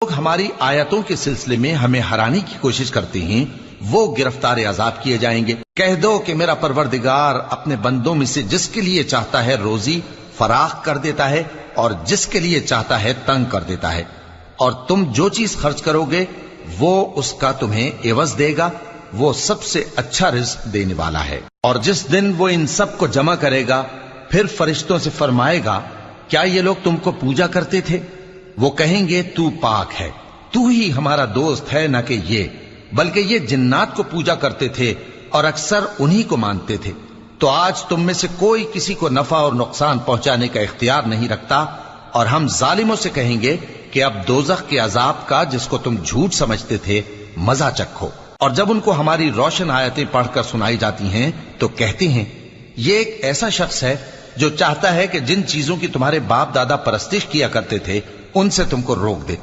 लोग हमारी आयतों के सिलसिले में हमें हराने की कोशिश करते हैं, वो गिरफ्तार अजाब किए जाएंगे। कह दो कि मेरा परवरदिगार अपने बंदों में से जिसके लिए चाहता है रोजी फराख कर देता है और जिसके लिए चाहता है तंग कर देता है, और तुम जो चीज खर्च करोगे वो उसका तुम्हें एवज देगा, वो सबसे अच्छा रिज्क देने वाला है। और जिस दिन वो इन सब को जमा करेगा फिर फरिश्तों से फरमाएगा, क्या ये लोग तुमको पूजा करते थे? वो कहेंगे, तू पाक है, तू ही हमारा दोस्त है, न कि ये, बल्कि ये जिन्नात को पूजा करते थे और अक्सर उन्हीं को मानते थे। तो आज तुम में से कोई किसी को नफा और नुकसान पहुंचाने का इख्तियार नहीं रखता, और हम जालिमों से कहेंगे कि अब दोजख के अजाब का, जिसको तुम झूठ समझते थे, मजा चखो। और जब उनको हमारी रोशन आयतें पढ़कर सुनाई जाती हैं तो कहते हैं, ये एक ऐसा शख्स है जो चाहता है कि जिन चीजों की तुम्हारे बाप दादा परस्तिश किया करते थे उनसे तुमको रोक दे।